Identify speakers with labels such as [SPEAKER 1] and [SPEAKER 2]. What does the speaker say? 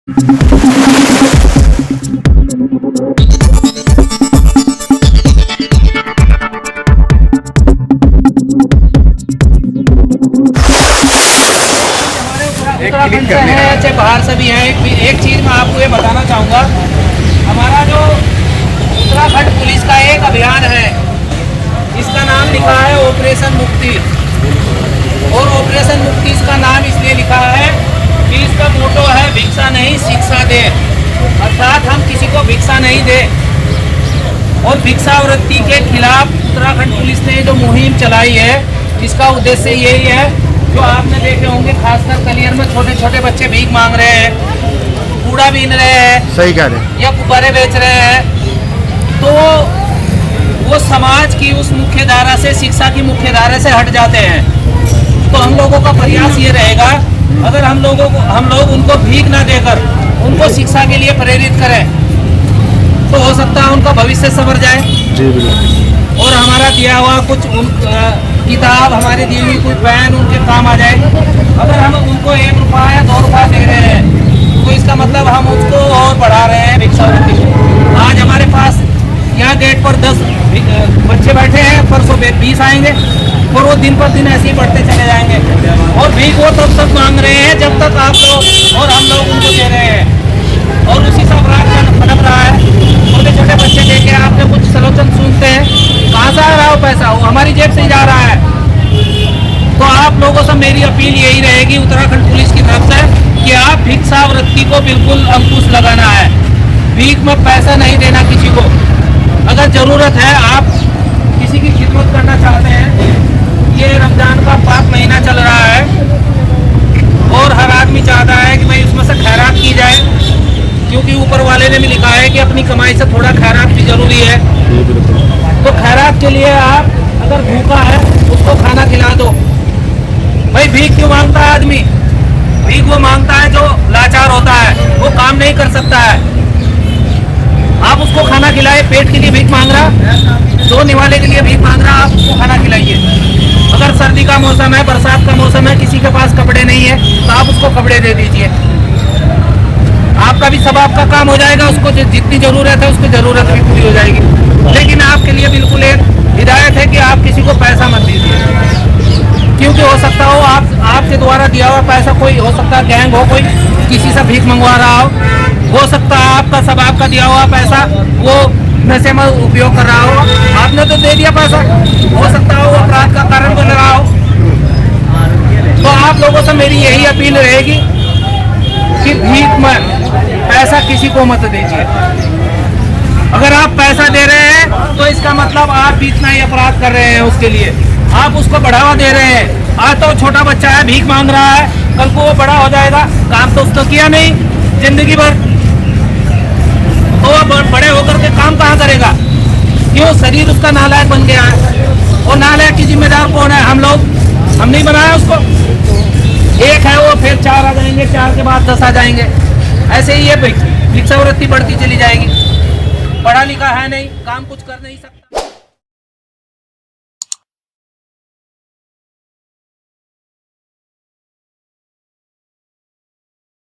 [SPEAKER 1] उत्तराखंड से है चाहे बाहर से भी हैं। एक चीज़ मैं आपको ये बताना चाहूँगा, हमारा जो उत्तराखंड पुलिस का एक अभियान है, इसका नाम लिखा है ऑपरेशन मुक्ति। और ऑपरेशन मुक्ति इसका नाम इसलिए लिखा है कि इसका मोटो है भिक्षा नहीं शिक्षा दे, अर्थात हम किसी को भिक्षा नहीं दे। और भिक्षावृत्ति के खिलाफ उत्तराखंड पुलिस ने जो मुहिम चलाई है, इसका उद्देश्य यही है, जो आपने देखे होंगे खासकर कलियर में छोटे छोटे बच्चे भीख मांग रहे हैं, कूड़ा बीन रहे हैं,
[SPEAKER 2] सही कह रहे हैं,
[SPEAKER 1] या गुब्बारे बेच रहे हैं, तो वो समाज की उस मुख्य धारा से, शिक्षा की मुख्य धारा से हट जाते हैं। तो हम लोगों का प्रयास ये रहेगा, अगर हम लोग उनको भीख ना देकर उनको शिक्षा के लिए प्रेरित करें, तो हो सकता है उनका भविष्य संवर जाए।
[SPEAKER 2] जी बिल्कुल।
[SPEAKER 1] और हमारा दिया हुआ कुछ किताब, हमारी दी हुई कोई पेन उनके काम आ जाए। अगर हम उनको 1 रुपया या 2 रुपया दे रहे हैं, तो इसका मतलब हम उसको और बढ़ा रहे हैं भिक्षावृत्ति को। आज हमारे पास यहाँ गेट पर 10 बच्चे बैठे हैं, परसों 20 आएंगे, और वो दिन पर दिन ऐसे ही बढ़ते चले जाएंगे। और भीख वो तब तक मांग रहे हैं जब तक आप लोग और हम लोग उनको दे रहे हैं, और उसी से अपराध पनप रहा है। छोटे छोटे बच्चे देखे, आपने कुछ सलोचन सुनते हैं, कहाँ से आ रहा हो पैसा, वो हमारी जेब से ही जा रहा है। तो आप लोगों से मेरी अपील यही रहेगी उत्तराखंड पुलिस की तरफ से, कि आप भिक्षावृत्ति को बिल्कुल अंकुश लगाना है। भीख में पैसा नहीं देना किसी को। अगर ज़रूरत है, आप किसी की खिदमत करना चाहते हैं, ये रमजान का पाक महीना चल रहा है, और हर आदमी चाहता है कि भाई उसमें से खैरात की जाए, क्योंकि ऊपर वाले ने भी लिखा है कि अपनी कमाई से थोड़ा खैरात भी जरूरी है। तो खैरात के लिए आप अगर भूखा है, उसको खाना खिला दो। भाई भीख क्यों मांगता है आदमी? भीख वो मांगता है जो लाचार होता है, वो काम नहीं कर सकता है। आप उसको खाना खिलाए, पेट के लिए भीख मांग रहा, सोने वाले के लिए भीख मांग रहा, आप उसको खाना खिलाइए। अगर सर्दी का मौसम है, बरसात का मौसम है, किसी के पास कपड़े नहीं है, तो आप उसको कपड़े दे दीजिए। आपका भी सब आपका काम हो जाएगा, उसको जितनी ज़रूरत है उसकी ज़रूरत भी पूरी हो जाएगी। लेकिन आपके लिए बिल्कुल एक हिदायत है कि आप किसी को पैसा मत दीजिए, क्योंकि हो सकता हो आपके द्वारा दिया हुआ पैसा, कोई हो सकता है गैंग हो, कोई किसी से भीख मंगवा रहा हो सकता है आपका दिया हुआ पैसा वो नशे में उपयोग कर रहा हो, आपने तो दे दिया पैसा, हो सकता हो वो अपराध का कारण बन रहा हो। तो आप लोगों से मेरी यही अपील रहेगी कि भीख में पैसा किसी को मत दीजिए। अगर आप पैसा दे रहे हैं तो इसका मतलब आप भी इतना ही अपराध कर रहे हैं, उसके लिए आप उसको बढ़ावा दे रहे हैं। आज तो छोटा बच्चा है, भीख मांग रहा है, कल को वो बड़ा हो जाएगा, काम तो उसने किया नहीं जिंदगी भर, तो वो बड़े होकर के काम कहाँ करेगा? क्यों? शरीर उसका नालायक बन गया है। और नालायक की जिम्मेदार कौन है? हम लोग, हम नहीं बनाया उसको। एक है वो, फिर 4 आ जाएंगे, 4 के बाद 10 आ जाएंगे, ऐसे ही ये भिक्षावृत्ति बढ़ती चली जाएगी। पढ़ा लिखा है नहीं, काम कुछ कर नहीं सकता।